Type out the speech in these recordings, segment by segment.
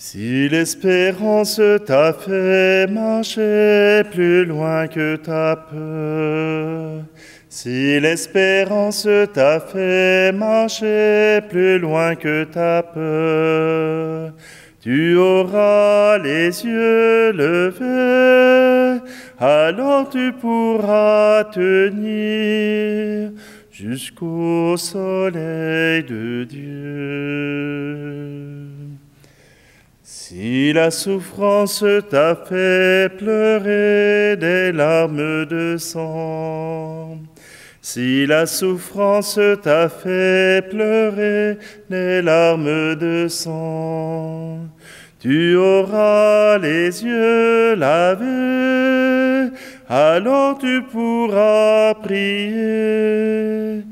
Si l'espérance t'a fait marcher plus loin que ta peur, si l'espérance t'a fait marcher plus loin que ta peur, tu auras les yeux levés, alors tu pourras tenir jusqu'au soleil de Dieu. Si la souffrance t'a fait pleurer des larmes de sang, si la souffrance t'a fait pleurer des larmes de sang, tu auras les yeux lavés, alors tu pourras prier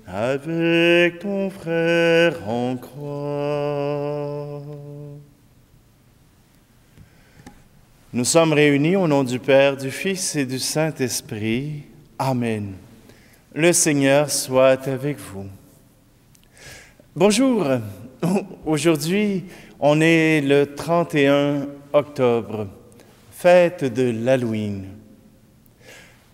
avec ton frère en croix. Nous sommes réunis au nom du Père, du Fils et du Saint-Esprit. Amen. Le Seigneur soit avec vous. Bonjour. Aujourd'hui, on est le 31 octobre, fête de l'Halloween.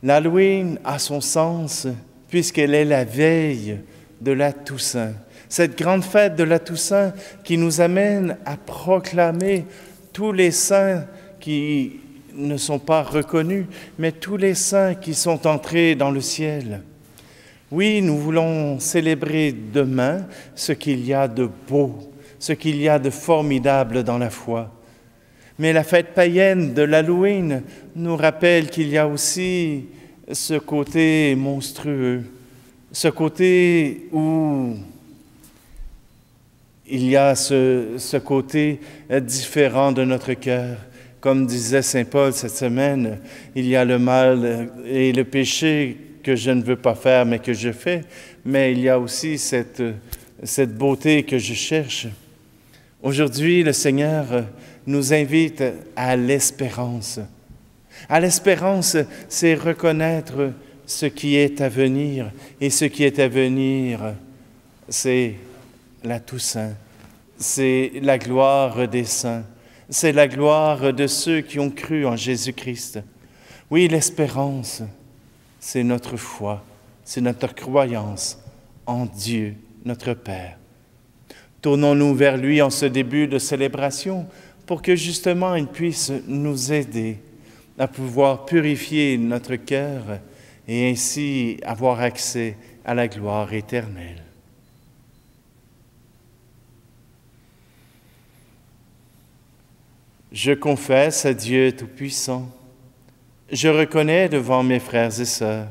L'Halloween a son sens puisqu'elle est la veille de la Toussaint. Cette grande fête de la Toussaint qui nous amène à proclamer tous les saints qui ne sont pas reconnus, mais tous les saints qui sont entrés dans le ciel. Oui, nous voulons célébrer demain ce qu'il y a de beau, ce qu'il y a de formidable dans la foi. Mais la fête païenne de l'Halloween nous rappelle qu'il y a aussi ce côté monstrueux, ce côté où il y a ce côté différent de notre cœur. Comme disait saint Paul cette semaine, il y a le mal et le péché que je ne veux pas faire, mais que je fais. Mais il y a aussi cette beauté que je cherche. Aujourd'hui, le Seigneur nous invite à l'espérance. À l'espérance, c'est reconnaître ce qui est à venir. Et ce qui est à venir, c'est la Toussaint. C'est la gloire des saints. C'est la gloire de ceux qui ont cru en Jésus-Christ. Oui, l'espérance, c'est notre foi, c'est notre croyance en Dieu, notre Père. Tournons-nous vers lui en ce début de célébration pour que justement il puisse nous aider à pouvoir purifier notre cœur et ainsi avoir accès à la gloire éternelle. Je confesse à Dieu Tout-Puissant, je reconnais devant mes frères et sœurs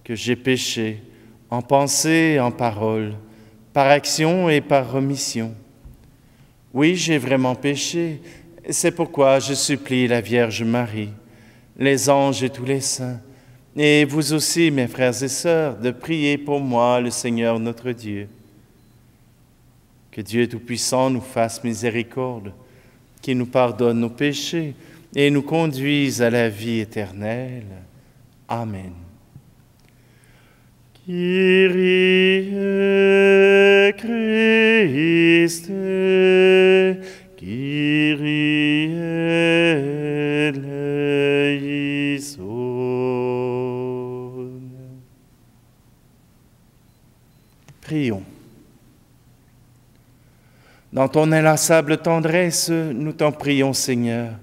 que j'ai péché en pensée et en parole, par action et par omission. Oui, j'ai vraiment péché, c'est pourquoi je supplie la Vierge Marie, les anges et tous les saints, et vous aussi, mes frères et sœurs, de prier pour moi, le Seigneur notre Dieu. Que Dieu Tout-Puissant nous fasse miséricorde, qui nous pardonne nos péchés et nous conduise à la vie éternelle. Amen. Kyrie Christe, Kyrie eleison. Prions. Dans ton inlassable tendresse, nous t'en prions, Seigneur.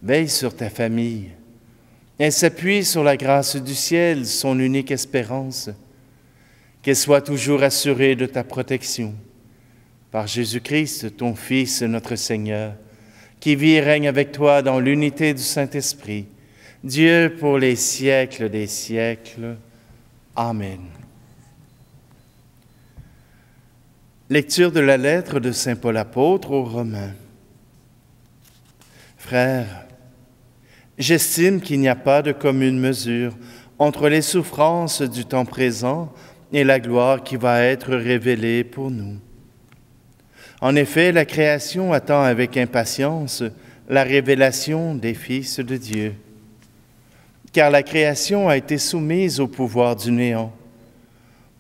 Veille sur ta famille. Elle s'appuie sur la grâce du ciel, son unique espérance. Qu'elle soit toujours assurée de ta protection. Par Jésus-Christ, ton Fils, notre Seigneur, qui vit et règne avec toi dans l'unité du Saint-Esprit, Dieu pour les siècles des siècles. Amen. Lecture de la lettre de saint Paul apôtre aux Romains. Frères, j'estime qu'il n'y a pas de commune mesure entre les souffrances du temps présent et la gloire qui va être révélée pour nous. En effet, la création attend avec impatience la révélation des fils de Dieu. Car la création a été soumise au pouvoir du néant,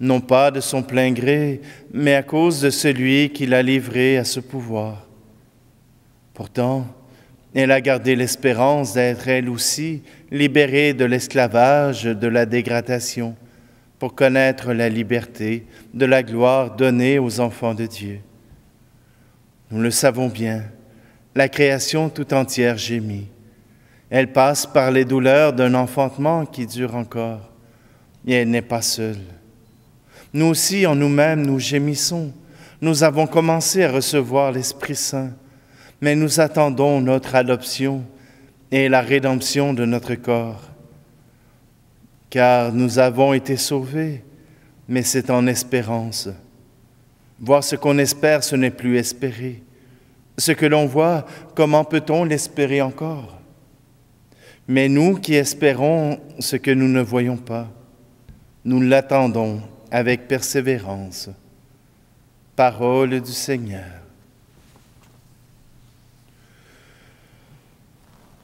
non pas de son plein gré, mais à cause de celui qui l'a livré à ce pouvoir. Pourtant, elle a gardé l'espérance d'être elle aussi libérée de l'esclavage, de la dégradation, pour connaître la liberté de la gloire donnée aux enfants de Dieu. Nous le savons bien, la création tout entière gémit. Elle passe par les douleurs d'un enfantement qui dure encore, et elle n'est pas seule. Nous aussi, en nous-mêmes, nous gémissons. Nous avons commencé à recevoir l'Esprit Saint, mais nous attendons notre adoption et la rédemption de notre corps. Car nous avons été sauvés, mais c'est en espérance. Voir ce qu'on espère, ce n'est plus espérer. Ce que l'on voit, comment peut-on l'espérer encore? Mais nous qui espérons ce que nous ne voyons pas, nous l'attendons avec persévérance. Parole du Seigneur.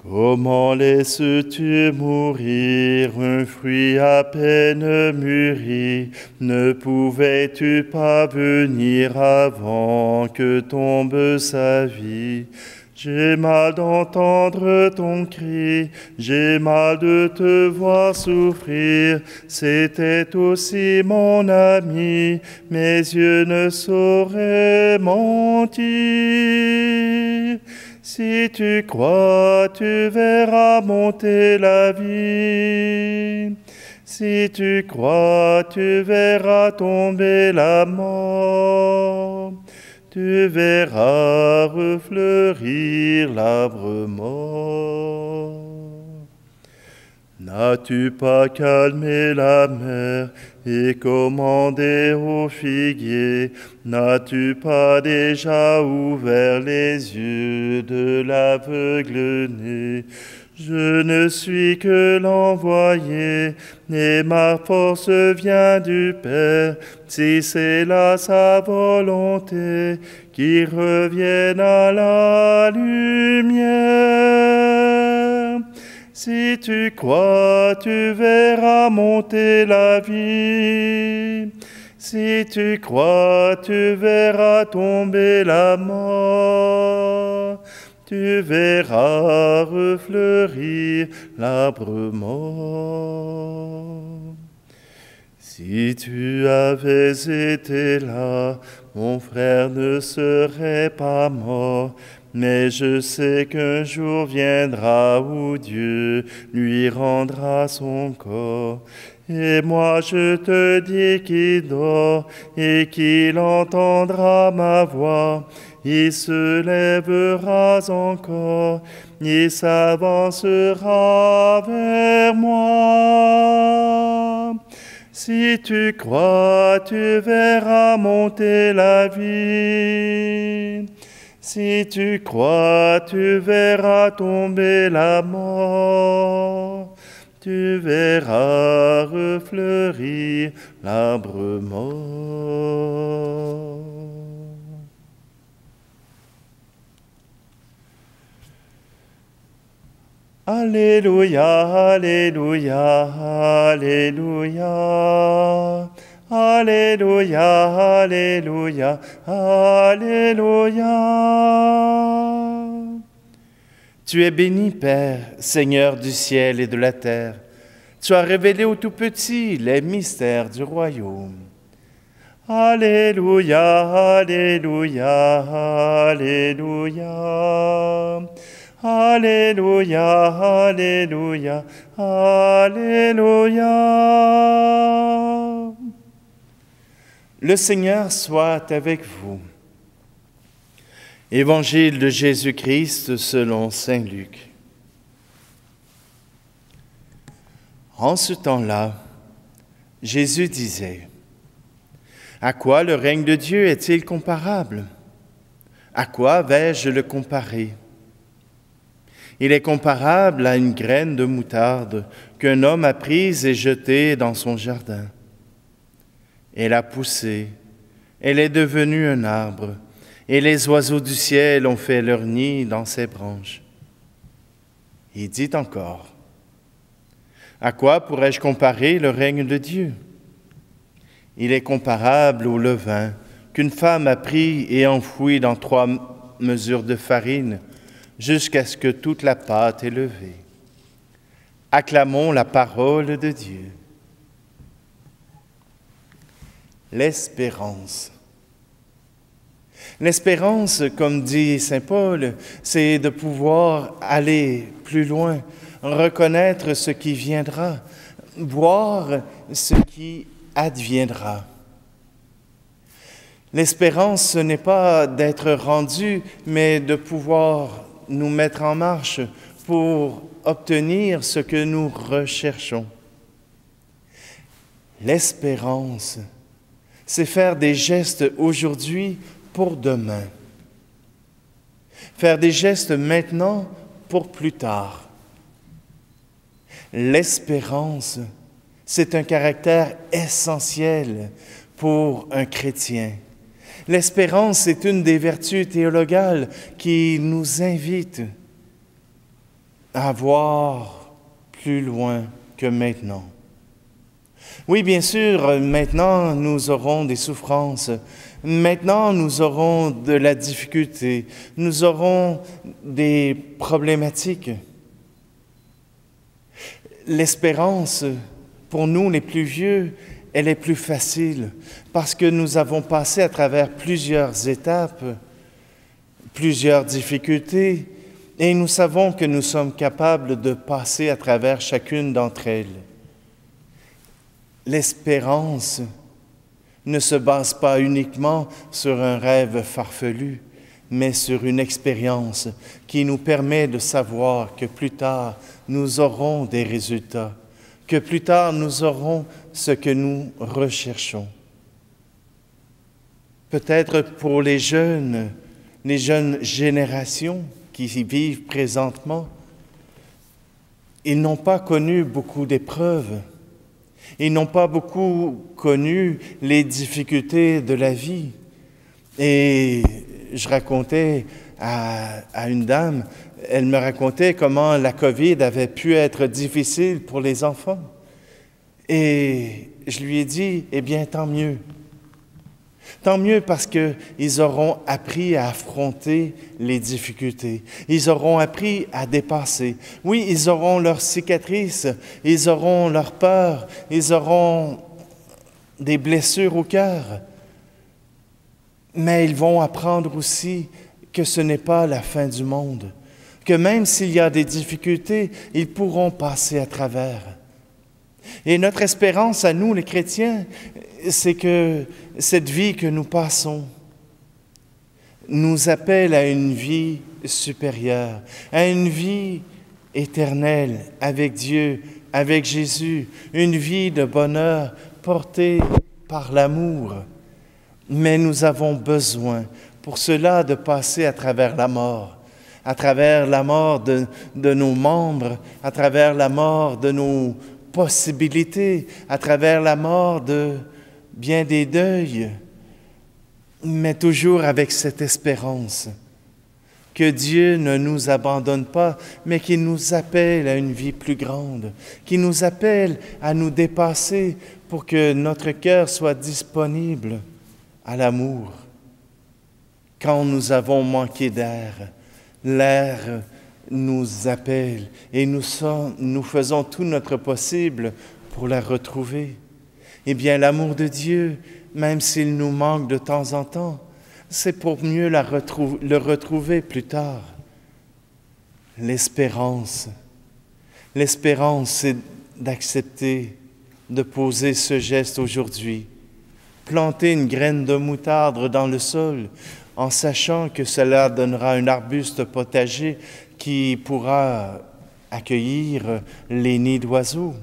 Comment laisses-tu mourir un fruit à peine mûri? Ne pouvais-tu pas venir avant que tombe sa vie? J'ai mal d'entendre ton cri, j'ai mal de te voir souffrir. C'était aussi mon ami, mes yeux ne sauraient mentir. Si tu crois, tu verras monter la vie. Si tu crois, tu verras tomber la mort. Tu verras refleurir l'arbre mort. N'as-tu pas calmé la mer et commandé au figuier? N'as-tu pas déjà ouvert les yeux de l'aveugle-né? Je ne suis que l'envoyé, et ma force vient du Père. Si c'est là sa volonté, qu'il revienne à la lumière. Si tu crois, tu verras monter la vie. Si tu crois, tu verras tomber la mort. Tu verras refleurir l'arbre mort. Si tu avais été là, mon frère ne serait pas mort. Mais je sais qu'un jour viendra où Dieu lui rendra son corps. Et moi je te dis qu'il dort et qu'il entendra ma voix. Il se lèvera encore, il s'avancera vers moi. Si tu crois, tu verras monter la vie. Si tu crois, tu verras tomber la mort. Tu verras refleurir l'arbre mort. Alléluia, Alléluia, Alléluia. Alléluia, Alléluia, Alléluia. Tu es béni, Père, Seigneur du ciel et de la terre. Tu as révélé aux tout-petits les mystères du royaume. Alléluia, Alléluia, Alléluia. Alléluia, Alléluia, Alléluia. Le Seigneur soit avec vous. Évangile de Jésus-Christ selon saint Luc. En ce temps-là, Jésus disait: à quoi le règne de Dieu est-il comparable? À quoi vais-je le comparer? Il est comparable à une graine de moutarde qu'un homme a prise et jetée dans son jardin. Elle a poussé, elle est devenue un arbre, et les oiseaux du ciel ont fait leur nid dans ses branches. Il dit encore: à quoi pourrais-je comparer le règne de Dieu? Il est comparable au levain qu'une femme a pris et enfoui dans 3 mesures de farine jusqu'à ce que toute la pâte est levée. Acclamons la parole de Dieu. L'espérance. L'espérance, comme dit saint Paul, c'est de pouvoir aller plus loin, reconnaître ce qui viendra, voir ce qui adviendra. L'espérance, ce n'est pas d'être rendu, mais de pouvoir nous mettre en marche pour obtenir ce que nous recherchons. L'espérance, c'est faire des gestes aujourd'hui pour demain. Faire des gestes maintenant pour plus tard. L'espérance, c'est un caractère essentiel pour un chrétien. L'espérance est une des vertus théologales qui nous invite à voir plus loin que maintenant. Oui, bien sûr, maintenant nous aurons des souffrances, maintenant nous aurons de la difficulté, nous aurons des problématiques. L'espérance, pour nous les plus vieux, elle est plus facile parce que nous avons passé à travers plusieurs étapes, plusieurs difficultés, et nous savons que nous sommes capables de passer à travers chacune d'entre elles. L'espérance ne se base pas uniquement sur un rêve farfelu, mais sur une expérience qui nous permet de savoir que plus tard, nous aurons des résultats, que plus tard, nous aurons ce que nous recherchons. Peut-être pour les jeunes générations qui y vivent présentement, ils n'ont pas connu beaucoup d'épreuves. Ils n'ont pas beaucoup connu les difficultés de la vie. Et je racontais à une dame, elle me racontait comment la COVID avait pu être difficile pour les enfants. Et je lui ai dit, eh bien, tant mieux. Tant mieux parce qu'ils auront appris à affronter les difficultés. Ils auront appris à dépasser. Oui, ils auront leurs cicatrices, ils auront leurs peurs, ils auront des blessures au cœur. Mais ils vont apprendre aussi que ce n'est pas la fin du monde, que même s'il y a des difficultés, ils pourront passer à travers. Et notre espérance à nous, les chrétiens, c'est que cette vie que nous passons nous appelle à une vie supérieure, à une vie éternelle avec Dieu, avec Jésus, une vie de bonheur portée par l'amour. Mais nous avons besoin pour cela de passer à travers la mort de nos membres, à travers la mort de nos possibilités, à travers la mort de bien des deuils, mais toujours avec cette espérance que Dieu ne nous abandonne pas, mais qu'il nous appelle à une vie plus grande, qu'il nous appelle à nous dépasser pour que notre cœur soit disponible à l'amour. Quand nous avons manqué d'air, l'air nous appelle et nous faisons tout notre possible pour la retrouver. Eh bien, l'amour de Dieu, même s'il nous manque de temps en temps, c'est pour mieux le retrouver plus tard. L'espérance, c'est d'accepter de poser ce geste aujourd'hui, planter une graine de moutarde dans le sol, en sachant que cela donnera un arbuste potager qui pourra accueillir les nids d'oiseaux.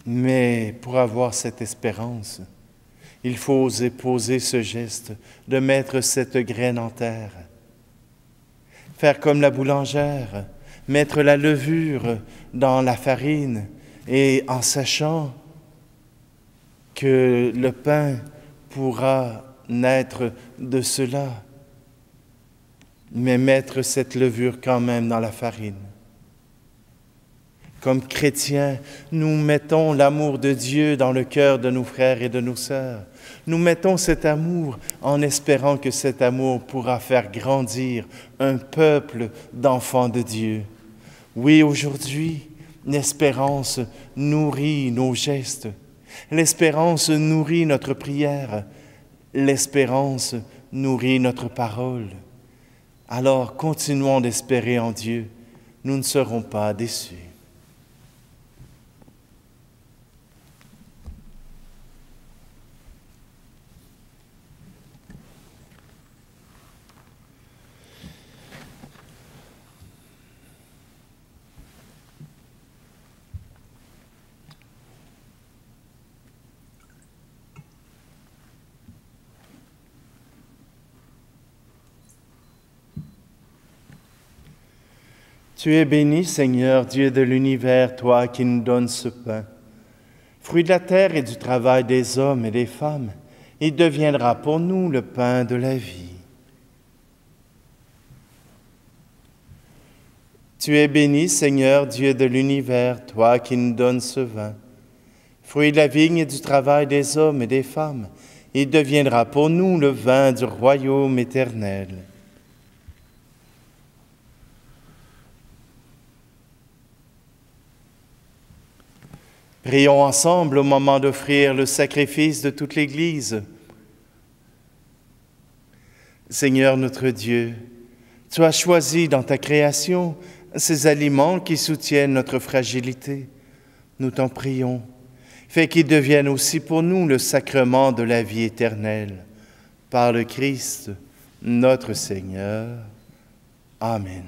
Mais pour avoir cette espérance, il faut oser poser ce geste de mettre cette graine en terre. Faire comme la boulangère, mettre la levure dans la farine et en sachant que le pain pourra naître de cela, mais mettre cette levure quand même dans la farine. Comme chrétiens, nous mettons l'amour de Dieu dans le cœur de nos frères et de nos sœurs. Nous mettons cet amour en espérant que cet amour pourra faire grandir un peuple d'enfants de Dieu. Oui, aujourd'hui, l'espérance nourrit nos gestes. L'espérance nourrit notre prière. L'espérance nourrit notre parole. Alors, continuons d'espérer en Dieu. Nous ne serons pas déçus. Tu es béni, Seigneur, Dieu de l'univers, toi qui nous donnes ce pain. Fruit de la terre et du travail des hommes et des femmes, il deviendra pour nous le pain de la vie. Tu es béni, Seigneur, Dieu de l'univers, toi qui nous donnes ce vin. Fruit de la vigne et du travail des hommes et des femmes, il deviendra pour nous le vin du royaume éternel. Prions ensemble au moment d'offrir le sacrifice de toute l'Église. Seigneur notre Dieu, tu as choisi dans ta création ces aliments qui soutiennent notre fragilité. Nous t'en prions, fais qu'ils deviennent aussi pour nous le sacrement de la vie éternelle. Par le Christ, notre Seigneur. Amen.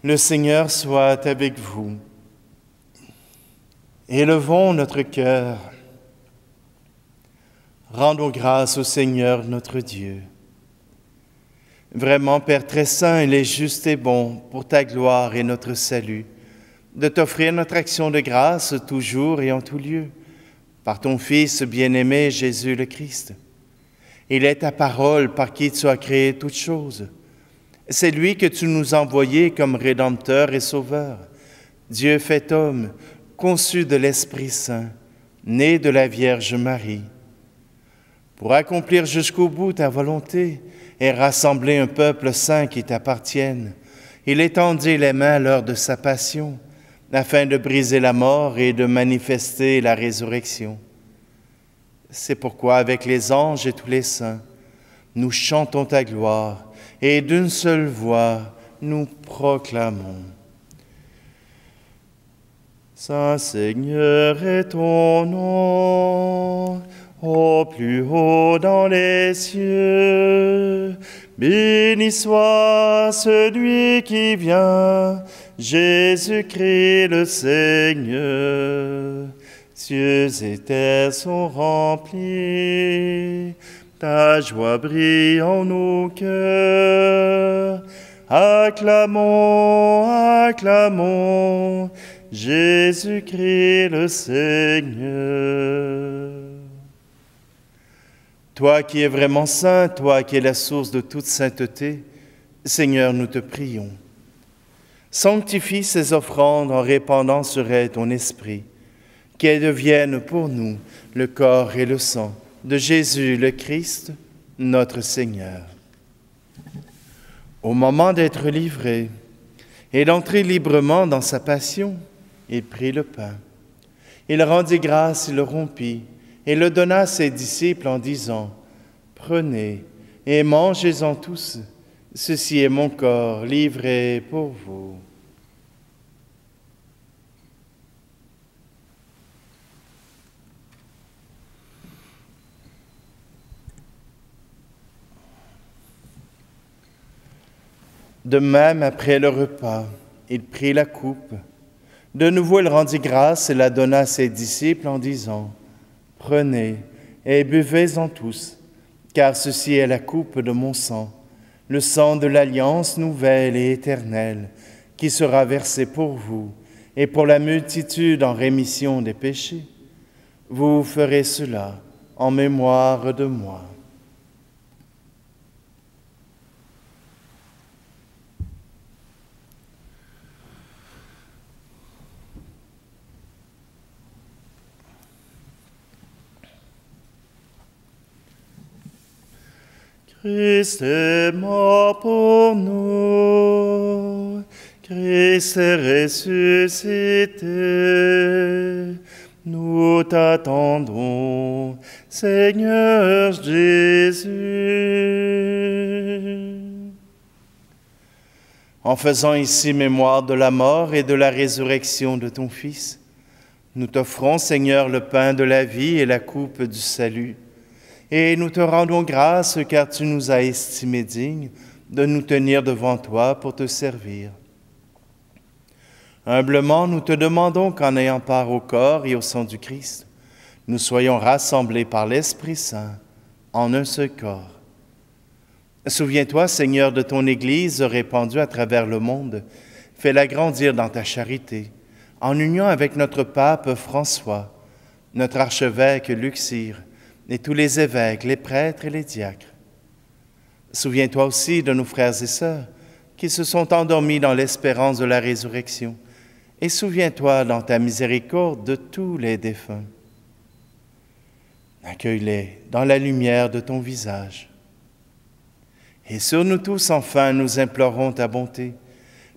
Le Seigneur soit avec vous. Élevons notre cœur. Rendons grâce au Seigneur notre Dieu. Vraiment, Père très saint, il est juste et bon pour ta gloire et notre salut, de t'offrir notre action de grâce toujours et en tout lieu, par ton Fils bien-aimé Jésus le Christ. Il est ta parole par qui tu as créé toutes choses. C'est lui que tu nous as envoyé comme Rédempteur et Sauveur, Dieu fait homme, conçu de l'Esprit Saint, né de la Vierge Marie. Pour accomplir jusqu'au bout ta volonté et rassembler un peuple saint qui t'appartienne, il étendit les mains lors de sa passion, afin de briser la mort et de manifester la résurrection. C'est pourquoi, avec les anges et tous les saints, nous chantons ta gloire, et d'une seule voix, nous proclamons. Saint Seigneur est ton nom, au plus haut dans les cieux. Béni soit celui qui vient, Jésus-Christ le Seigneur. Cieux et terre sont remplis, ta joie brille en nos cœurs. Acclamons, acclamons, Jésus-Christ le Seigneur. Toi qui es vraiment saint, toi qui es la source de toute sainteté, Seigneur, nous te prions. Sanctifie ces offrandes en répandant sur elles ton esprit, qu'elles deviennent pour nous le corps et le sang de Jésus le Christ, notre Seigneur. Au moment d'être livré et d'entrer librement dans sa passion, il prit le pain. Il rendit grâce, il le rompit et le donna à ses disciples en disant : « Prenez et mangez-en tous, ceci est mon corps livré pour vous. » De même, après le repas, il prit la coupe. De nouveau, il rendit grâce et la donna à ses disciples en disant : « Prenez et buvez-en tous, car ceci est la coupe de mon sang, le sang de l'alliance nouvelle et éternelle, qui sera versé pour vous et pour la multitude en rémission des péchés. Vous ferez cela en mémoire de moi. » Christ est mort pour nous, Christ est ressuscité. Nous t'attendons, Seigneur Jésus. En faisant ici mémoire de la mort et de la résurrection de ton Fils, nous t'offrons, Seigneur, le pain de la vie et la coupe du salut. Et nous te rendons grâce car tu nous as estimés dignes de nous tenir devant toi pour te servir. Humblement, nous te demandons qu'en ayant part au corps et au sang du Christ, nous soyons rassemblés par l'Esprit Saint en un seul corps. Souviens-toi, Seigneur, de ton Église répandue à travers le monde. Fais-la grandir dans ta charité, en union avec notre pape François, notre archevêque Luxire, et tous les évêques, les prêtres et les diacres. Souviens-toi aussi de nos frères et sœurs qui se sont endormis dans l'espérance de la résurrection, et souviens-toi dans ta miséricorde de tous les défunts. Accueille-les dans la lumière de ton visage. Et sur nous tous, enfin, nous implorons ta bonté.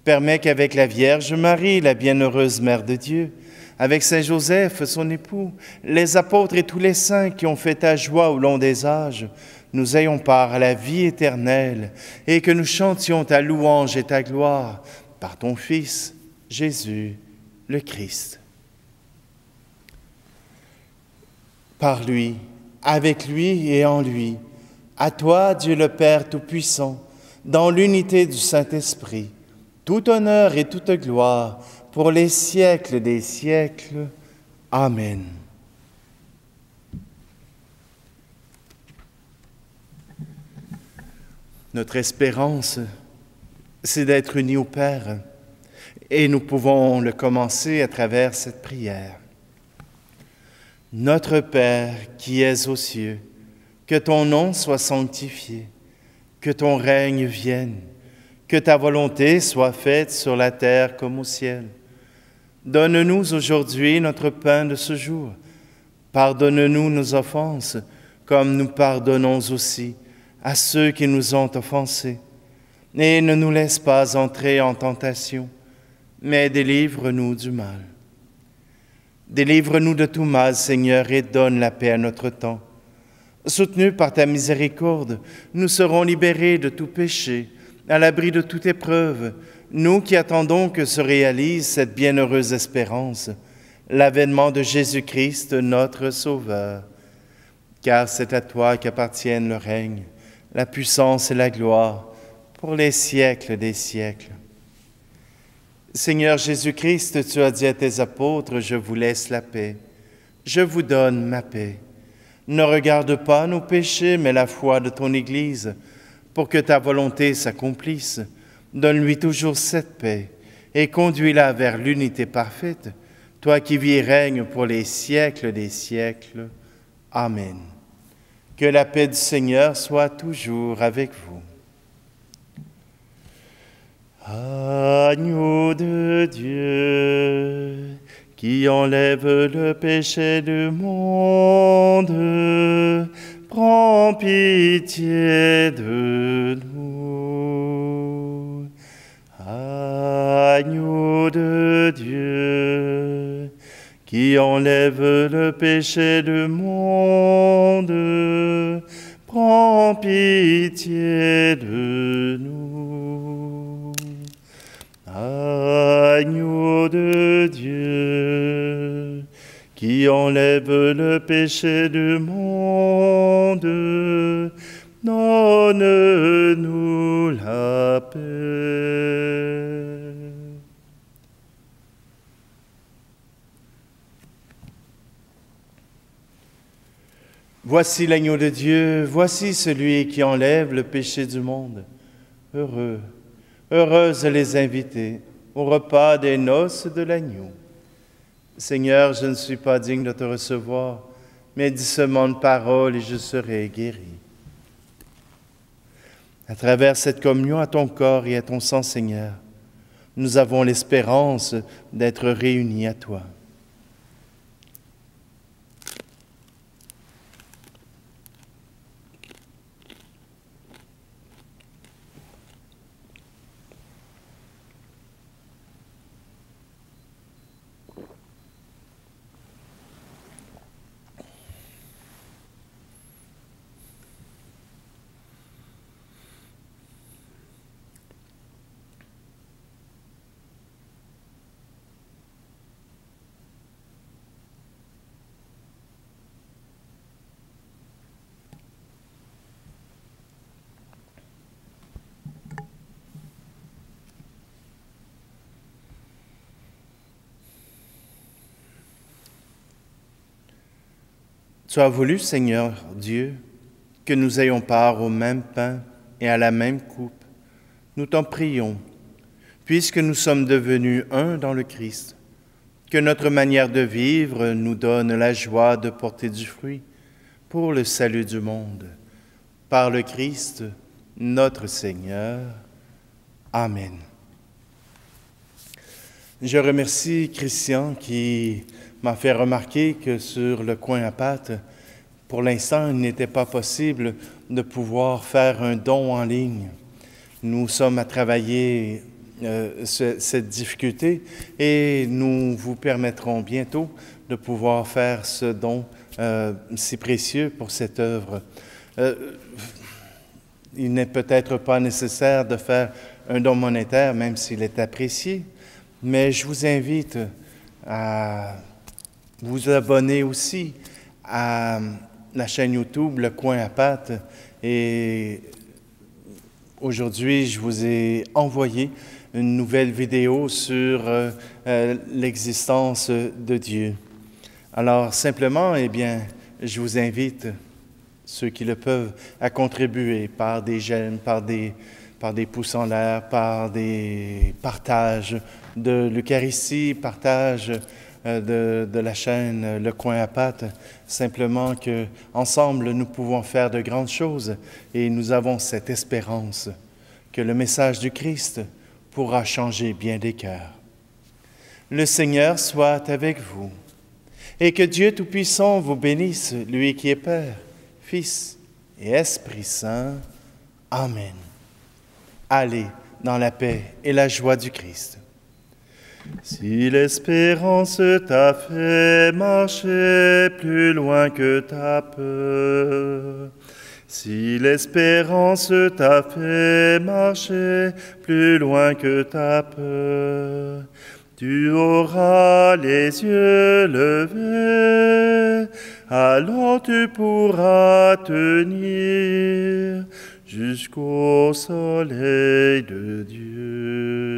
Permets qu'avec la Vierge Marie, la bienheureuse Mère de Dieu, avec Saint Joseph, son époux, les apôtres et tous les saints qui ont fait ta joie au long des âges, nous ayons part à la vie éternelle et que nous chantions ta louange et ta gloire par ton Fils, Jésus, le Christ. Par lui, avec lui et en lui, à toi, Dieu le Père Tout-Puissant, dans l'unité du Saint-Esprit, tout honneur et toute gloire pour les siècles des siècles. Amen. Notre espérance, c'est d'être unis au Père, et nous pouvons le commencer à travers cette prière. Notre Père qui es aux cieux, que ton nom soit sanctifié, que ton règne vienne, que ta volonté soit faite sur la terre comme au ciel. Donne-nous aujourd'hui notre pain de ce jour. Pardonne-nous nos offenses, comme nous pardonnons aussi à ceux qui nous ont offensés. Et ne nous laisse pas entrer en tentation, mais délivre-nous du mal. Délivre-nous de tout mal, Seigneur, et donne la paix à notre temps. Soutenus par ta miséricorde, nous serons libérés de tout péché, à l'abri de toute épreuve, nous qui attendons que se réalise cette bienheureuse espérance, l'avènement de Jésus-Christ, notre Sauveur. Car c'est à toi qu'appartiennent le règne, la puissance et la gloire, pour les siècles des siècles. Seigneur Jésus-Christ, tu as dit à tes apôtres, « Je vous laisse la paix, je vous donne ma paix. » Ne regarde pas nos péchés, mais la foi de ton Église, pour que ta volonté s'accomplisse. Donne-lui toujours cette paix et conduis-la vers l'unité parfaite, toi qui vis et règnes pour les siècles des siècles. Amen. Que la paix du Seigneur soit toujours avec vous. Agneau de Dieu, qui enlève le péché du monde, prends pitié de nous. Agneau de Dieu, qui enlève le péché du monde, prends pitié de nous. Agneau de Dieu, qui enlève le péché du monde, donne-nous la paix. Voici l'agneau de Dieu, voici celui qui enlève le péché du monde. Heureux, heureuses les invités au repas des noces de l'agneau. Seigneur, je ne suis pas digne de te recevoir, mais dis seulement une parole et je serai guéri. À travers cette communion à ton corps et à ton sang, Seigneur, nous avons l'espérance d'être réunis à toi. Tu as voulu, Seigneur Dieu, que nous ayons part au même pain et à la même coupe. Nous t'en prions, puisque nous sommes devenus un dans le Christ, que notre manière de vivre nous donne la joie de porter du fruit pour le salut du monde. Par le Christ, notre Seigneur. Amen. Je remercie Christian qui m'a fait remarquer que sur le coin à pâte, pour l'instant, il n'était pas possible de pouvoir faire un don en ligne. Nous sommes à travailler cette difficulté et nous vous permettrons bientôt de pouvoir faire ce don si précieux pour cette œuvre. Il n'est peut-être pas nécessaire de faire un don monétaire, même s'il est apprécié, mais je vous invite à vous abonner aussi à la chaîne YouTube Le Coin à Pâte. Et aujourd'hui, je vous ai envoyé une nouvelle vidéo sur l'existence de Dieu. Alors, simplement, eh bien, je vous invite, ceux qui le peuvent, à contribuer par des j'aime, par des pouces en l'air, par des partages de l'Eucharistie, partage de la chaîne Le Coin à Pâte, simplement qu'ensemble, nous pouvons faire de grandes choses et nous avons cette espérance que le message du Christ pourra changer bien des cœurs. Le Seigneur soit avec vous et que Dieu Tout-Puissant vous bénisse, lui qui est Père, Fils et Esprit Saint. Amen. Allez dans la paix et la joie du Christ. Si l'espérance t'a fait marcher plus loin que ta peur, si l'espérance t'a fait marcher plus loin que ta peur, tu auras les yeux levés, alors tu pourras tenir jusqu'au soleil de Dieu.